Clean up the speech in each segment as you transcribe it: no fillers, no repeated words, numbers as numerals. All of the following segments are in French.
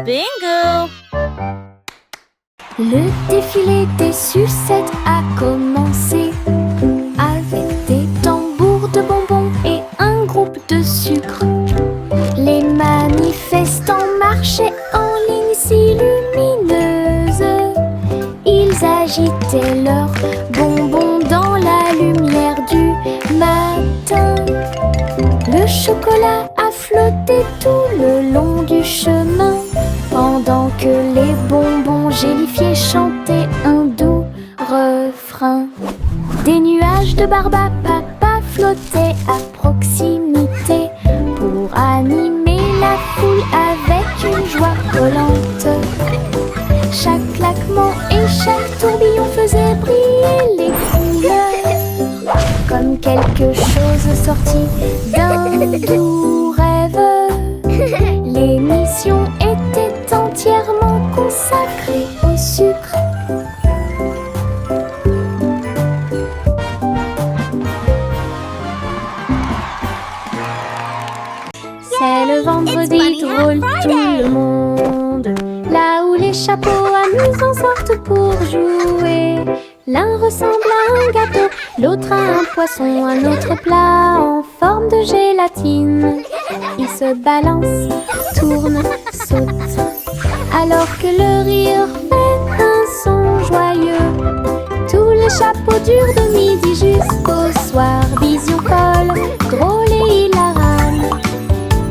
Bingo! Le défilé des sucettes a commencé avec des tambours de bonbons et un groupe de sucre. Les manifestants marchaient en ligne si lumineuse. Ils agitaient leurs bonbons dans la lumière du matin. Le chocolat a flotté tout le long du chemin, pendant que les bonbons gélifiés chantaient un doux refrain. Des nuages de barbe à papa flottaient à proximité pour animer la foule avec une joie collante. Chaque claquement et chaque tourbillon faisait briller les couleurs, comme quelque chose sorti d'un doux rêve. L'émission était entièrement consacrée au sucre. C'est le vendredi drôle, tout le monde, là où les chapeaux amusants sortent pour jouer. L'un ressemble à un gâteau, l'autre à un poisson, un autre plat en forme de gélatine. Ils se balancent, tournent, sautent, alors que le rire fait un son joyeux. Tous les chapeaux durent de midi jusqu'au soir. Vision folle, drôle et hilarane.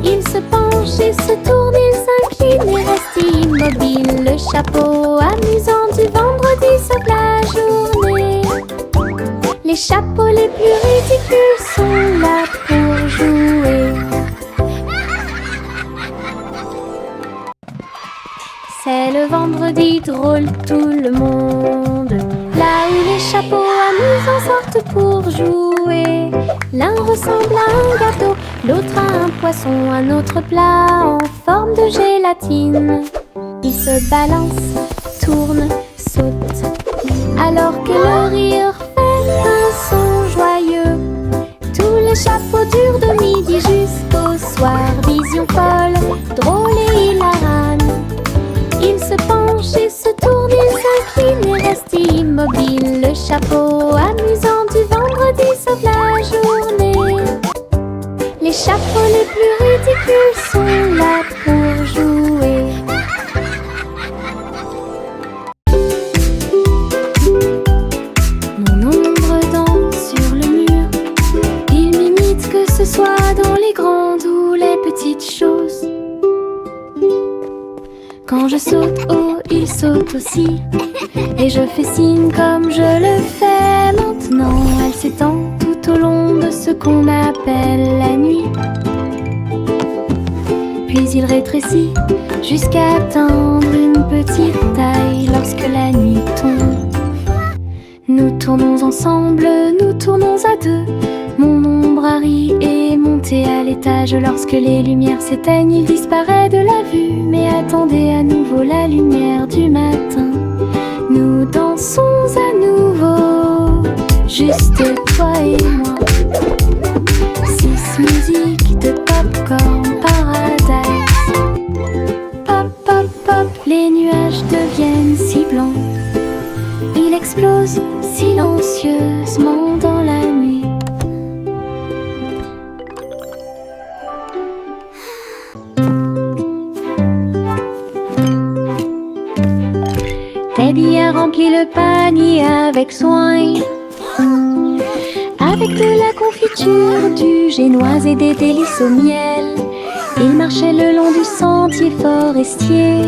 Ils se penchent et se tournent, ils s'inclinent et restent immobiles. Le chapeau amusant du vendredi sauve la journée. Les chapeaux les plus ridicules sont là pour jouer. C'est le vendredi drôle, tout le monde, là où les chapeaux amusants sortent pour jouer. L'un ressemble à un gâteau, l'autre à un poisson, un autre plat en forme de gélatine. Ils se balancent, tournent, sautent, alors que le rire fait un son joyeux. Tous les chapeaux durent de midi jusqu'au soir. Vision folle, drôle et hilarane. Ils se penchent et se tournent, ils s'inclinent et restent immobiles. Le chapeau amusant du vendredi sauve la journée. Les chapeaux les plus ridicules sont là pour jouer. Mon ombre danse sur le mur. Il m'imite que ce soit dans les grandes ou les petites choses. Quand je saute haut, il saute aussi. Et je fais signe comme je le fais maintenant. Elle s'étend tout au long de ce qu'on appelle la nuit. Puis il rétrécit jusqu'à atteindre une petite taille lorsque la nuit tombe. Nous tournons ensemble, nous tournons à deux. Mon ombre Harry est monté à l'étage. Lorsque les lumières s'éteignent, il disparaît de la vue. Mais attendez à nouveau la lumière du matin. Nous dansons à nouveau, juste toi et moi. 6 musiques de Popcorn Paradise. Pop, pop, pop, les nuages deviennent si blancs. Il explose silencieusement dans la nuit. Teddy a rempli le panier avec soin, avec de la confiture, du génoise et des délices au miel. Il marchait le long du sentier forestier,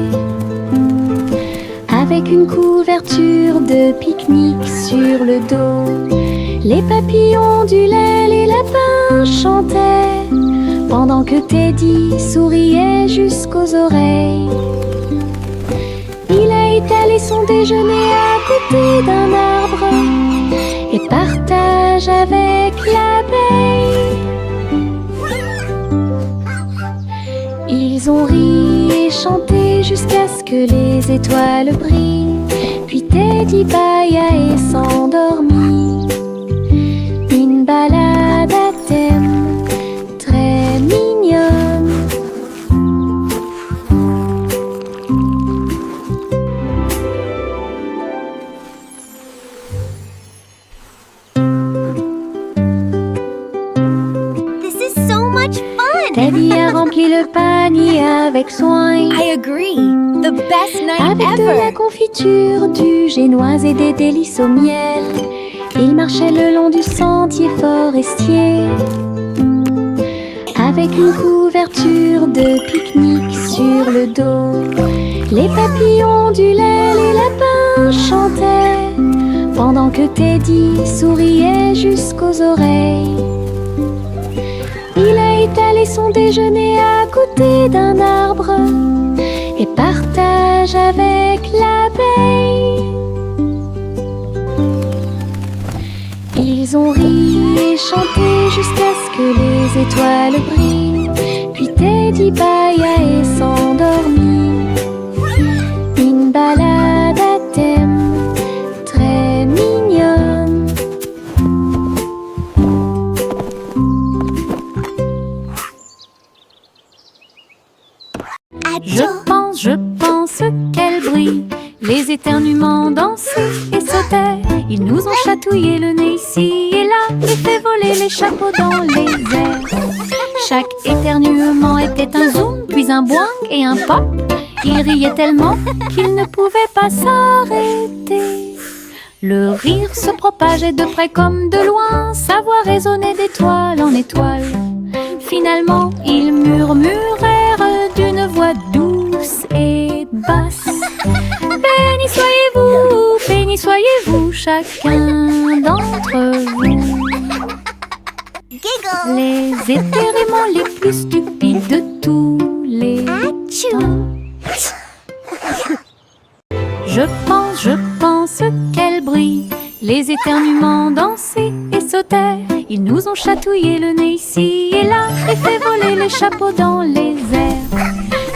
avec une couverture de pique-nique sur le dos. Les papillons ondulaient, les lapins chantaient, pendant que Teddy souriait jusqu'aux oreilles. Il a étalé son déjeuner à côté d'un arbre et partage avec l'abeille. Ils ont ri et chanté jusqu'à ce que les étoiles brillent. Puis Teddy bâilla et s'endormit. Une balade à thème très mignonne. Teddy a rempli le panier avec soin. I agree. The best night Avec de la ever. confiture, du génoise et des délices au miel, il marchait le long du sentier forestier. Avec une couverture de pique-nique sur le dos, les papillons du lait, les lapins chantaient, pendant que Teddy souriait jusqu'aux oreilles. Il a étalé son déjeuner à côté d'un arbre et partage avec l'abeille. Ils ont ri et chanté jusqu'à ce que les étoiles brillent. Puis Teddy bâilla et s'endormit. Une balade à thème très mignonne. Je pense qu'elle brille. Les éternuements dansaient et sautaient. Ils nous ont chatouillé le nez ici et là et fait voler les chapeaux dans les airs. Chaque éternuement était un zoom, puis un boing et un pop. Ils riaient tellement qu'ils ne pouvaient pas s'arrêter. Le rire se propageait de près comme de loin, sa voix résonnait d'étoile en étoile. Finalement, ils murmurèrent d'une voix douce et basse. Béni soyez-vous, chacun d'entre vous. Giggle. Les éternuements les plus stupides de tous les temps. Je pense qu'elle brille. Les éternuements dansaient et sautaient. Ils nous ont chatouillé le nez ici et là et fait voler les chapeaux dans les airs.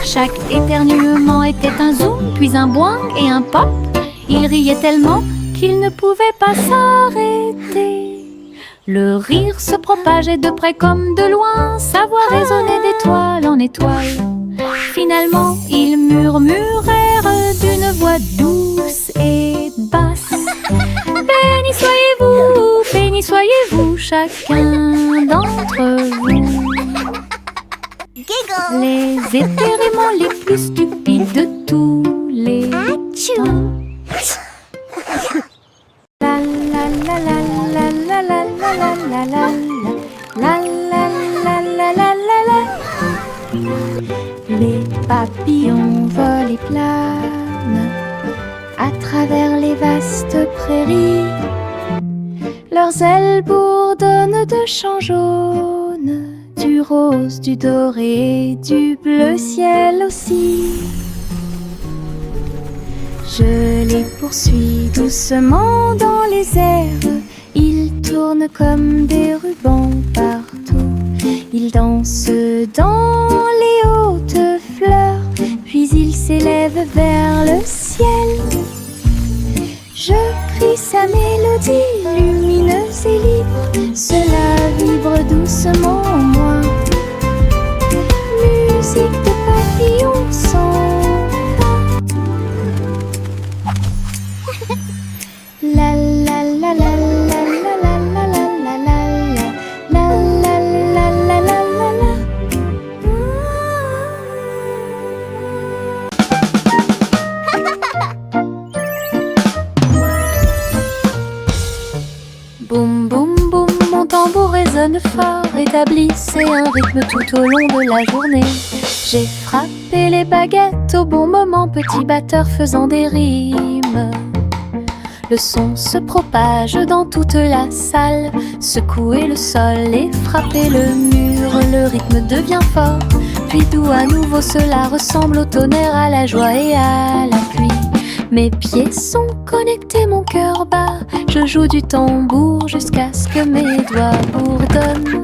Chaque éternuement était un zoom, puis un boing et un pop. Ils riaient tellement qu'ils ne pouvaient pas s'arrêter. Le rire se propageait de près comme de loin, sa voix résonnait d'étoile en étoile. Finalement, ils murmurèrent d'une voix douce et basse. Béni soyez-vous, chacun d'entre vous. Giggle. Les éternuements les plus stupides de tous les temps. La la la la la la la la la la la la la la la. Les papillons volent et planent à travers les vastes prairies. Leurs ailes bourdonnent de chants jaunes, du rose, du doré, du bleu ciel aussi. Je les poursuis doucement dans les airs. Ils tournent comme des rubans partout. Ils dansent dans les hautes fleurs, puis ils s'élèvent vers le ciel. Je crie sa mélodie lumineuse et libre. Cela vibre doucement en moi. Musique de papillons sans fin. La la la la la la la la la la la la la la la la la. Boum boum boum, mon tambour résonne fort, établissez un rythme tout au long de la journée. J'ai frappé les baguettes au bon moment, petit batteur faisant des rimes. Le son se propage dans toute la salle, secouez le sol et frappez le mur. Le rythme devient fort, puis doux à nouveau, cela ressemble au tonnerre, à la joie et à la pluie. Mes pieds sont connectés, mon cœur bat. Je joue du tambour jusqu'à ce que mes doigts bourdonnent.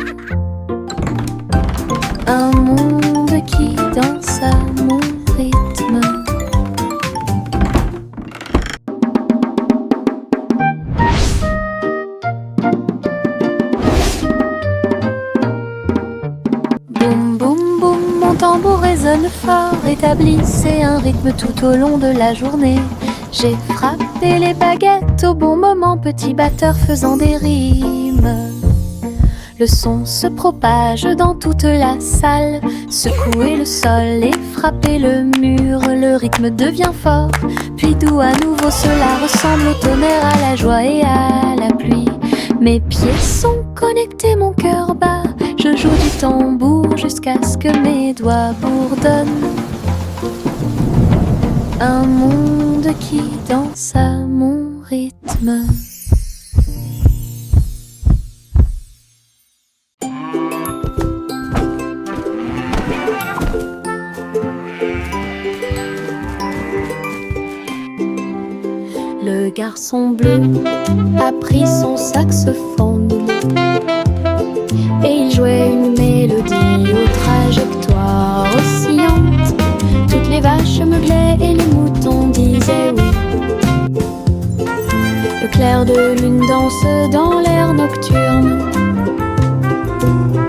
Un monde qui danse à mon rythme. Boum boum boum, mon tambour résonne fort, établissez un rythme tout au long de la journée. J'ai frappé les baguettes au bon moment, petit batteur faisant des rimes. Le son se propage dans toute la salle, secouer le sol et frapper le mur. Le rythme devient fort, puis doux à nouveau. Cela ressemble au tonnerre, à la joie et à la pluie. Mes pieds sont connectés, mon cœur bat. Je joue du tambour jusqu'à ce que mes doigts bourdonnent. Un monde qui danse à mon rythme. Le garçon bleu a pris son saxophone et il jouait une mélodie aux trajectoires oscillantes. Toutes les vaches meuglaient et les moutons disaient oui. Le clair de lune danse dans l'air nocturne.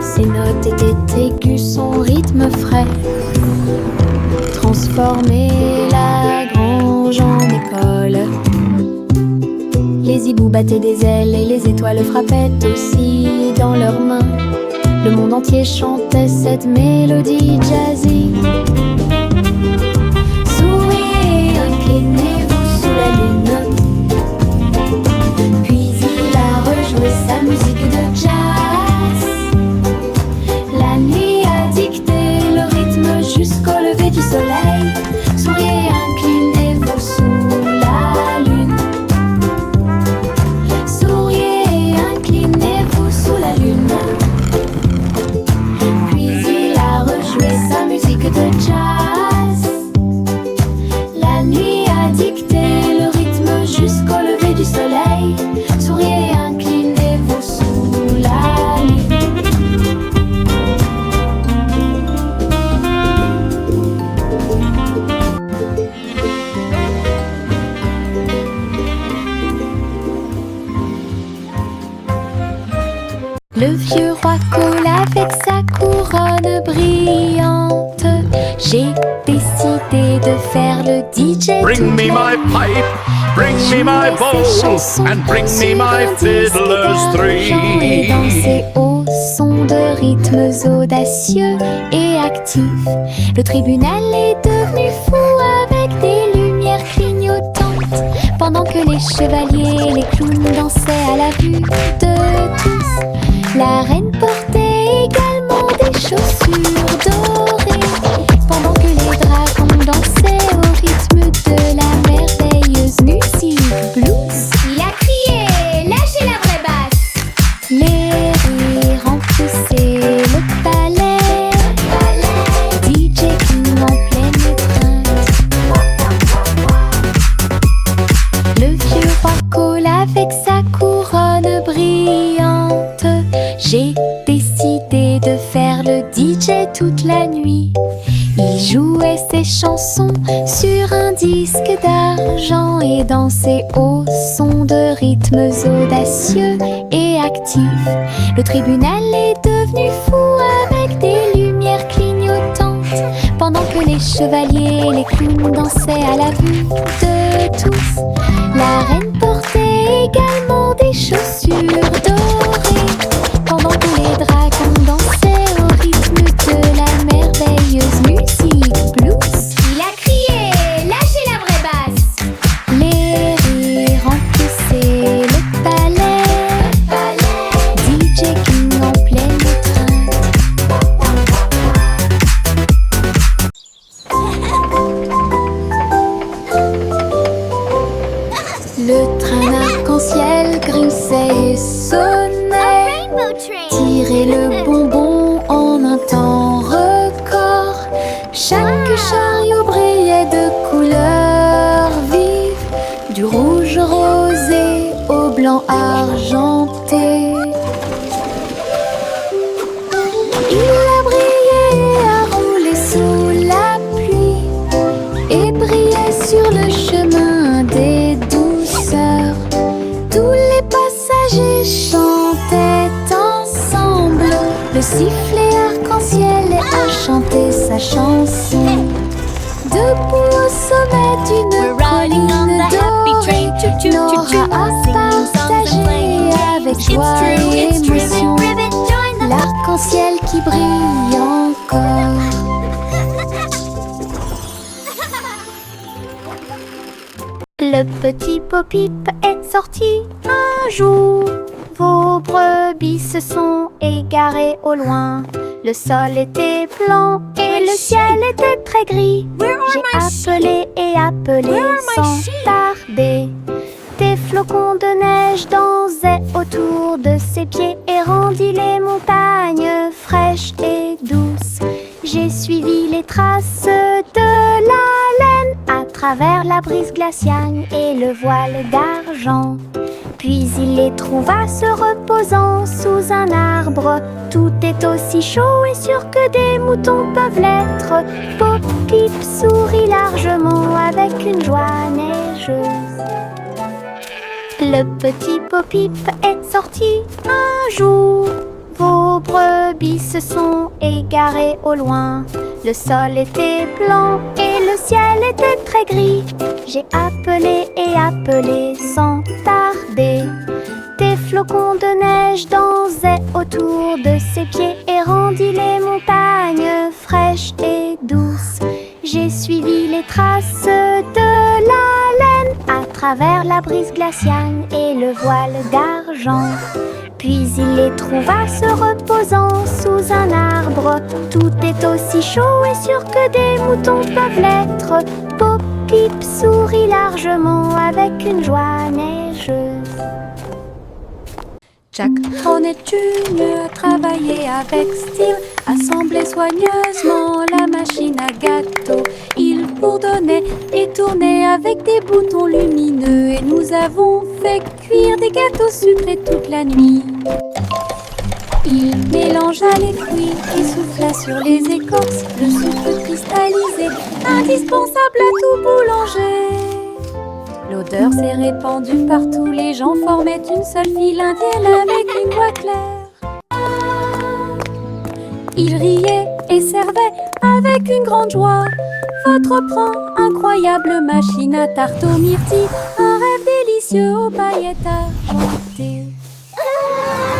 Ses notes étaient aiguës, son rythme frais transformait la grange en école. Les hiboux battaient des ailes et les étoiles frappaient aussi dans leurs mains. Le monde entier chantait cette mélodie jazzy. Souriez, inclinez-vous sous la lune. Puis il a rejoué sa musique de jazz. La nuit a dicté le rythme jusqu'au lever du soleil. Souriez, inclinez-vous sous la lune. Souriez, inclinez-vous sous la lune. Puis il a rejoué sa musique de jazz. La nuit a dicté le rythme jusqu'au lever du soleil. Souriez, inclinez-vous sous la lune. Le vieux roi coule avec sa couronne brillante. J'ai décidé de faire le DJ. Bring me my pipe, bring me my bowl, and bring me my fiddlers three. Et danser au son de rythmes audacieux et actifs. Le tribunal est devenu fou avec des lumières clignotantes, pendant que les chevaliers et les clowns dansaient à la vue de tous. La reine portait également des chaussures dorées, pendant que les dragons dansaient au rythme de la merveilleuse musique blues. Il a crié, lâchez la vraie basse. Les rires remplissaient le palais. DJ King en pleine étreinte. Le vieux roi coule avec sa couronne brillante. J'ai décidé de faire le DJ toute la nuit. Il jouait ses chansons sur un disque d'argent et dansait au son de rythmes audacieux et actifs. Le tribunal est devenu fou avec des lumières clignotantes, pendant que les chevaliers et les clowns dansaient à la vue de tous. La reine portait également des chaussures dorées, pendant que les dragons dansaient au rythme de la merveilleuse musique blues. Il a crié, lâchez la vraie basse. Les rires remplissaient le palais. DJ King en pleine étreinte. Le train arc-en-ciel grinçait et sonnait. Rainbow train. Tirer le bonbon en un temps record. Chaque chariot brillait de couleurs vives, du rouge rosé au blanc argenté. Il a brillé et a roulé sous la pluie et brillait sur le chemin des douceurs. Tous les passagers chantaient ensemble. Le sifflet arc-en-ciel a chanté sa chanson. Debout au sommet d'une colline dorée, Nora a partagé avec joie et émotion Le petit Pop-Pip est sorti un jour. Vos brebis se sont égarées au loin. Le sol était blanc et le ciel était très gris. J'ai appelé et appelé sans tarder. Des flocons de neige dansaient autour de ses pieds et rendit les montagnes fraîches et douces. J'ai suivi les traces de la laine à travers la brise glaciale et le voile d'argent. Puis il les trouva se reposant sous un arbre. Tout est aussi chaud et sûr que des moutons peuvent l'être. Pop-Pip sourit largement avec une joie neigeuse. Le petit Pop-Pip est sorti un jour. Vos brebis se sont égarées au loin. Le sol était blanc et le ciel était très gris. J'ai appelé et appelé sans tarder. Des flocons de neige dansaient autour de ses pieds et rendit les montagnes fraîches et douces. J'ai suivi les traces de la laine à travers la brise glaciale et le voile d'argent. Puis il les trouva se reposant sous un arbre. Tout est aussi chaud et sûr que des moutons peuvent l'être. Pop-Pip sourit largement avec une joie neigeuse. Jack Hornet Jr. a travaillé avec style, assemblé soigneusement la machine à gâteau. Il bourdonnait et tournait avec des boutons lumineux et nous avons fait cuire des gâteaux sucrés toute la nuit. Il mélangea les fruits et souffla sur les écorces le sucre cristallisé, indispensable à tout boulanger. L'odeur s'est répandue partout, les gens formaient une seule file indienne avec une voix claire. Il riait et servait avec une grande joie. Votre pran, incroyable machine à tarte aux myrtilles, un rêve délicieux aux paillettes argentées.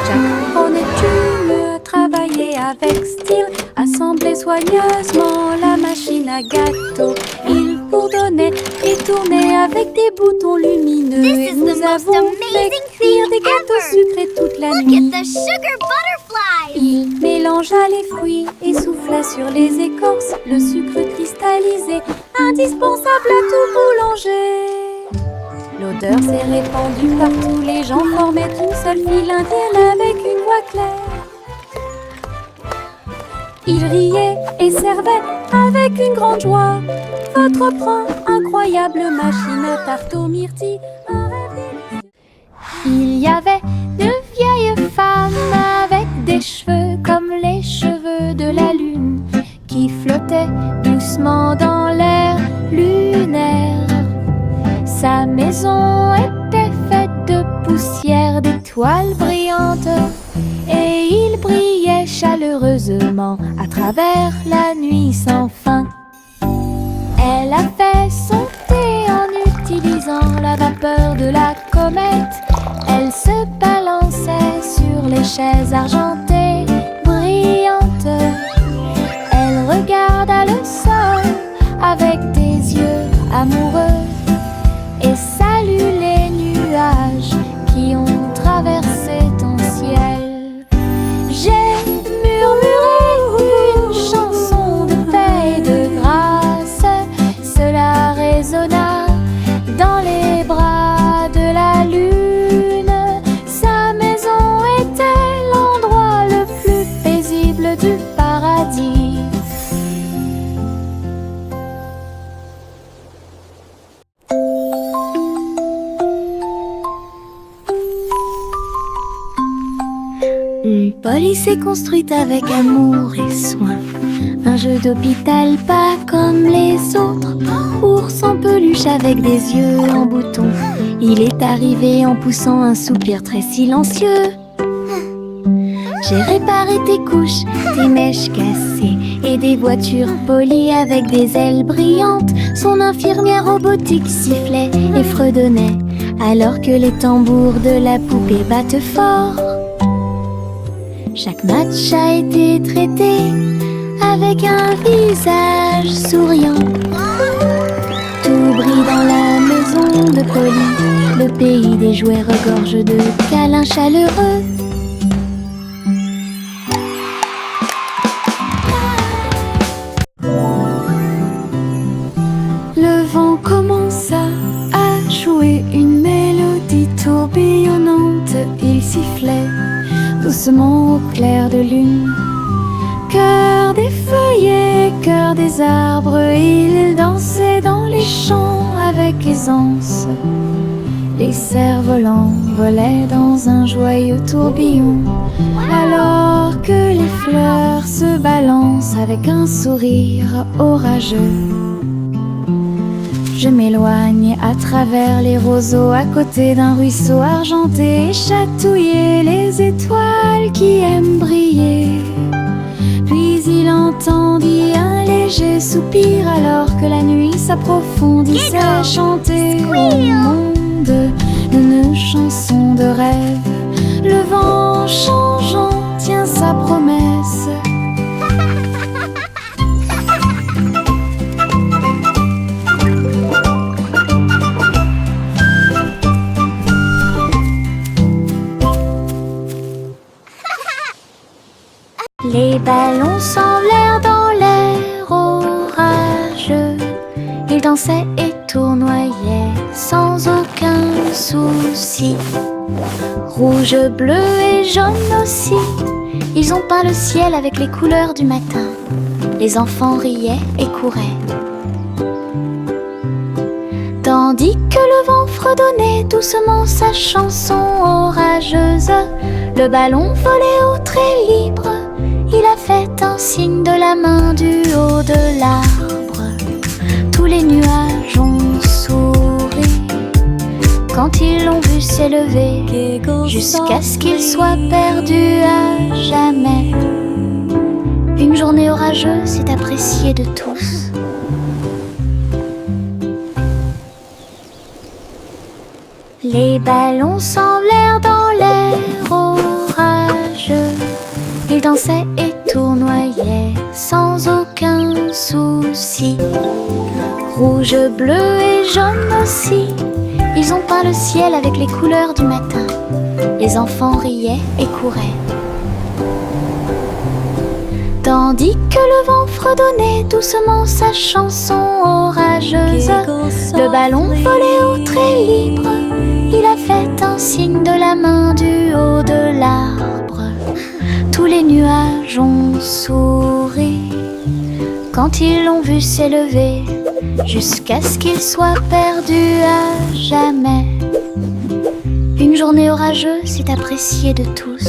Jack Hornet Jr. a travaillé avec style, assemblé soigneusement la machine à gâteau. Il bourdonnait et tournait avec des boutons lumineux et nous avons fait cuire des gâteaux sucrés toute la nuit. Il mélangea les fruits et souffla sur les écorces le sucre cristallisé, indispensable à tout boulanger. L'odeur s'est répandue partout, les gens formaient une seule file indienne avec une voix claire. Il riait et servait avec une grande joie. Votre pran, incroyable machine à tarte aux myrtilles, un rêve délicieux. Il y avait de vieilles femmes avec des cheveux comme les cheveux de la lune qui flottaient doucement dans l'air lunaire. Sa maison était faite de poussière, d'étoiles brillantes et il brillait chaleureusement à travers la nuit sans fin. Elle a fait son thé en utilisant la vapeur de la comète. Elle se balançait sur les chaises argentées brillantes. Elle regarda le sol avec des yeux amoureux et salue les nuages qui ont traversé ton ciel. J'ai murmuré une chanson de paix et de grâce. Cela résonna dans les bras de la lune. Sa maison était l'endroit le plus paisible du paradis. Une police est construite avec amour et soin. Un jeu d'hôpital pas comme les autres. Ours en peluche avec des yeux en bouton. Il est arrivé en poussant un soupir très silencieux. J'ai réparé tes couches, tes mèches cassées et des voitures polies avec des ailes brillantes. Son infirmière robotique sifflait et fredonnait alors que les tambours de la poupée battent fort. Chaque match a été traité avec un visage souriant. Tout brille dans la maison de polis. Le pays des jouets regorge de câlins chaleureux. Le vent commença à jouer une mélodie tourbillonnante. Il sifflait doucement au clair de lune. Cœur des feuillets, cœur des arbres, il dansait dans les champs avec aisance. Les cerfs-volants volaient dans un joyeux tourbillon, alors que les fleurs se balancent avec un sourire orageux. Je m'éloigne à travers les roseaux, à côté d'un ruisseau argenté, et chatouiller les étoiles qui aiment briller. Puis il entendit un léger soupir, alors que la nuit s'approfondissait à chanter au monde une chanson de rêve. Le vent changeant tient sa promesse. Les ballons s'envolèrent dans l'air orageux. Ils dansaient et tournoyaient sans aucun souci. Rouge, bleu et jaune aussi, ils ont peint le ciel avec les couleurs du matin. Les enfants riaient et couraient, tandis que le vent fredonnait doucement sa chanson orageuse. Le ballon volait au trait libre. Il a fait un signe de la main du haut de l'arbre. Tous les nuages ont souri quand ils l'ont vu s'élever, jusqu'à ce qu'il soit perdu à jamais. Une journée orageuse est appréciée de tous. Les ballons s'envolèrent dans l'air orageux. Ils dansaient et tournoyaient sans aucun souci. Rouge, bleu et jaune aussi, ils ont peint le ciel avec les couleurs du matin. Les enfants riaient et couraient, tandis que le vent fredonnait doucement sa chanson orageuse. Le ballon volait au trait libre. Il a fait un signe de la main du haut de l'arbre. Tous les nuages ont souri quand ils l'ont vu s'élever, jusqu'à ce qu'il soit perdu à jamais. Une journée orageuse est appréciée de tous.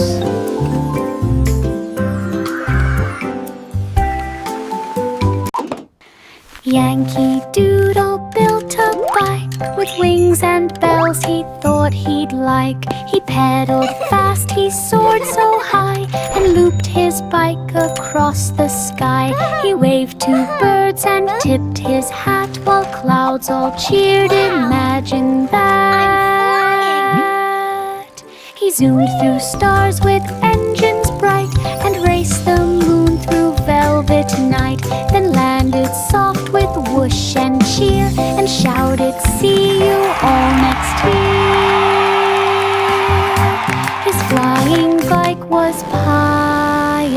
Yankee Doodle built a bike with wings and bells he thought he'd like. He pedaled fast, he soared so high, and looped his bike across the sky. He waved to birds and tipped his hat, while clouds all cheered. Imagine that. He zoomed through stars with engines bright, and raced the moon through velvet night. Then landed soft with whoosh and cheer, and shouted, "See you all next year." His flying bike was Pioneer.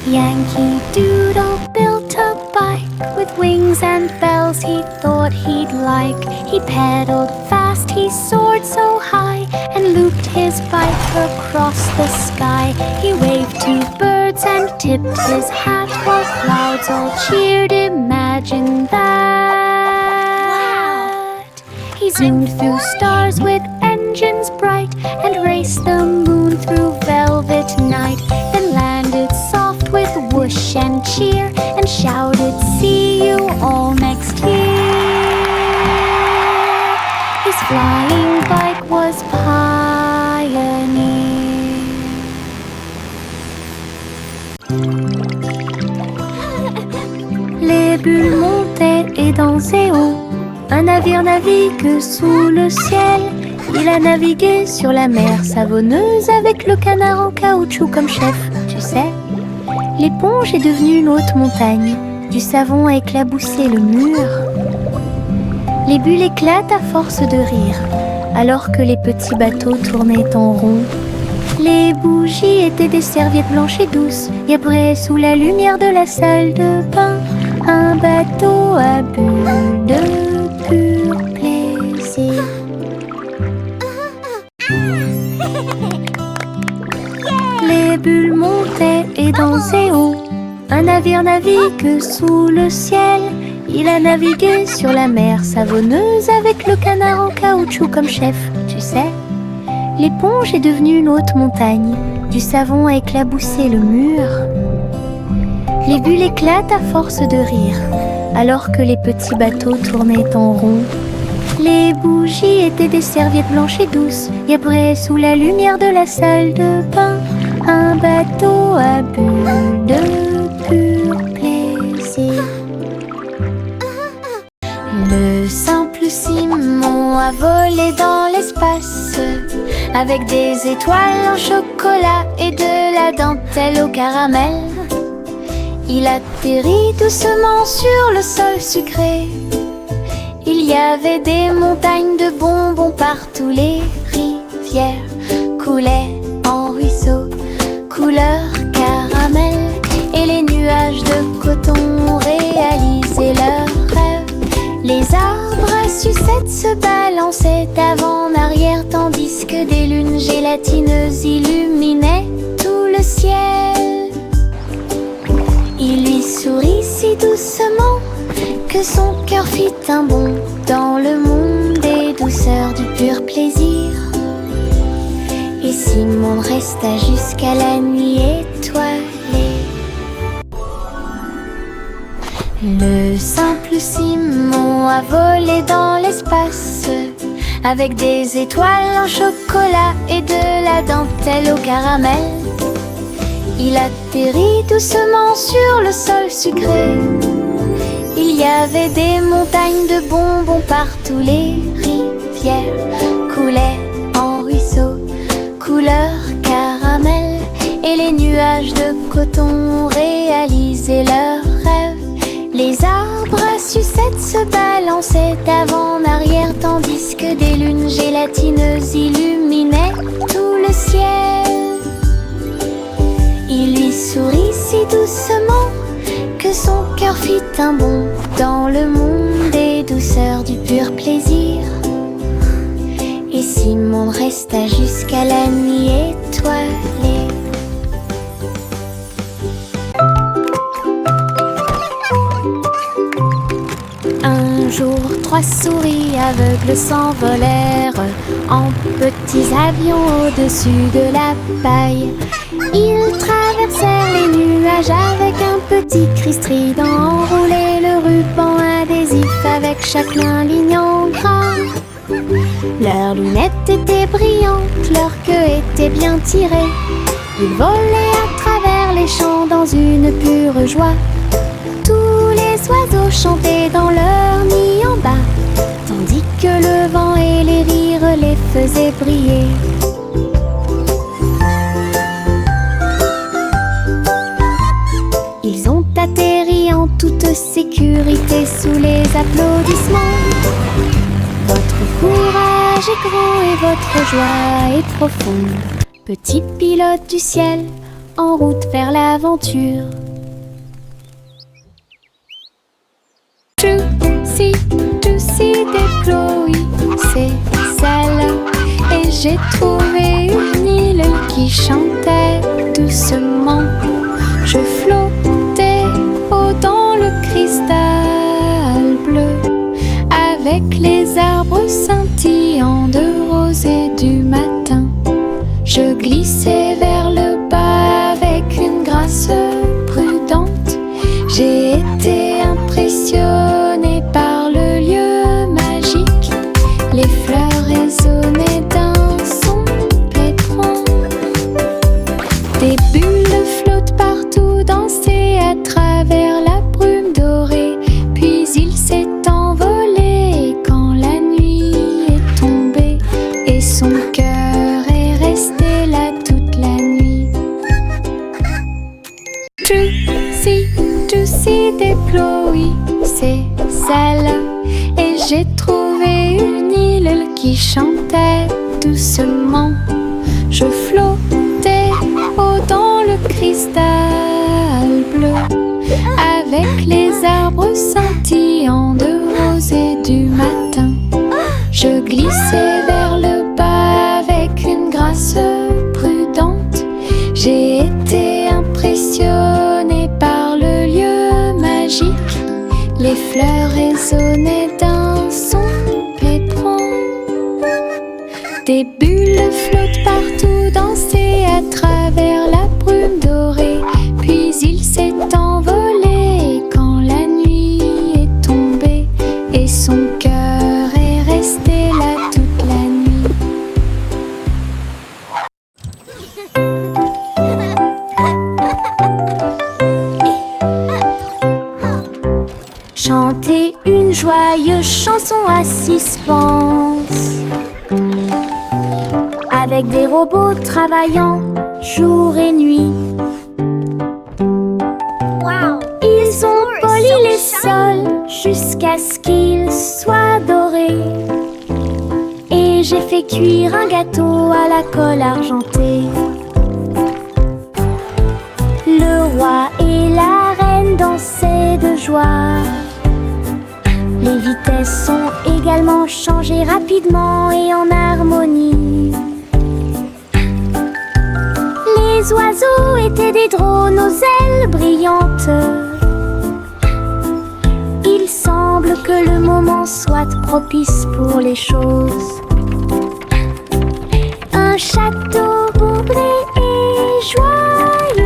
Yankee Doodle built a bike with wings and bells he thought he'd like. He pedaled fast, he soared so high, and looped his bike across the sky. He waved to birds and tipped his hat, while clouds all cheered. Imagine that. He zoomed through stars with engines bright, and raced the moon through velvet night. Then landed soft with whoosh and cheer, and shouted, "See you all next year." His flying bike was Pioneer. Les bulles montaient et dansaient haut. Un navire navigue sous le ciel. Il a navigué sur la mer savonneuse, avec le canard en caoutchouc comme chef. Tu sais, l'éponge est devenue une haute montagne. Du savon a éclaboussé le mur. Les bulles éclatent à force de rire, alors que les petits bateaux tournaient en rond. Les bougies étaient des serviettes blanches et douces, et après, sous la lumière de la salle de bain, un bateau à bulles de pur plaisir. Les bulles montaient et dansaient haut. Un navire navigue sous le ciel. Il a navigué sur la mer savonneuse avec le canard en caoutchouc comme chef, tu sais. L'éponge est devenue une haute montagne. Du savon a éclaboussé le mur. Les bulles éclatent à force de rire, alors que les petits bateaux tournaient en rond. Les bougies étaient des serviettes blanches et douces, et après, sous la lumière de la salle de bain, un bateau à bulles de pur plaisir. Le simple Simon a volé dans l'espace, avec des étoiles en chocolat et de la dentelle au caramel. Il atterrit doucement sur le sol sucré. Il y avait des montagnes de bonbons partout. Les rivières coulaient en ruisseaux, couleur caramel. Et les nuages de coton réalisaient leurs rêves. Les arbres à sucettes se balançaient avant-arrière, tandis que des lunes gélatineuses illuminaient tout le ciel. Il lui sourit si doucement que son cœur fit un bond dans le monde des douceurs du pur plaisir. Et Simon resta jusqu'à la nuit étoilée. Le simple Simon a volé dans l'espace, avec des étoiles en chocolat et de la dentelle au caramel. Il atterrit doucement sur le sol sucré. Il y avait des montagnes de bonbons partout. Les rivières coulaient en ruisseaux, couleur caramel. Et les nuages de coton réalisaient leurs rêves. Les arbres à sucettes se balançaient avant-arrière, tandis que des lunes gélatineuses illuminaient tout le ciel. Il lui sourit si doucement que son cœur fit un bond dans le monde des douceurs du pur plaisir. Et Simon resta jusqu'à la nuit étoilée. Un jour, 3 souris aveugles s'envolèrent en petits avions au-dessus de la paille. Ils traversèrent les nuages avec un petit cri strident, enroulé le ruban adhésif avec chaque main ligne en gras. Leurs lunettes étaient brillantes, leur queue était bien tirée. Ils volaient à travers les champs dans une pure joie. Tous les oiseaux chantaient dans leur nid en bas, tandis que le vent et les rires les faisaient briller. Ils ont atterri en toute sécurité sous les applaudissements. Votre courage est grand et votre joie est profonde, petits pilotes du ciel en route vers l'aventure. Juicy des Chloé, c'est celle. Et j'ai trouvé une île qui chantait doucement. Je flottais haut dans le cristal bleu, avec les arbres scintillants de rosée du matin. Je glissais vers le bas avec une grâce prudente. J'ai été impressionnée par le lieu magique. Les fleurs résonnaient d'un son pétrant. Des bulles flottent partout, dansaient à travers la brume dorée. Puis il s'est envolé quand la nuit est tombée, et son cœur est resté là toute la nuit. Juicy des Chloé, c'est celle. Et j'ai trouvé une île qui chantait doucement. Je flottais haut dans le cristal bleu, avec les arbres scintillants de rosée du matin. Je glissais vers le bas avec une grâce prudente. J'ai été impressionnée par le lieu magique. Les fleurs résonnaient d'un son pétrant. Des bulles flottent partout, dansaient à travers la brume dorée. Puis il s'est envolé quand la nuit est tombée, et son cœur est resté là toute la nuit. Chanter une joyeuse chanson à suspense, avec des robots travaillant jour et nuit. Ils ont poli les sols jusqu'à ce qu'ils soient dorés. Et j'ai fait cuire un gâteau à la colle argentée. Le roi et la reine dansaient de joie. Les vitesses sont également changées rapidement et en harmonie. Les oiseaux étaient des drones aux ailes brillantes. Il semble que le moment soit propice pour les choses. Un château bouclé et joyeux,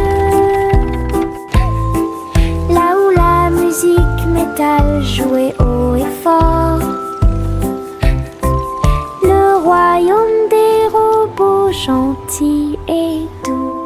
là où la musique métal jouait haut et fort. Le royaume des robots gentils et doux.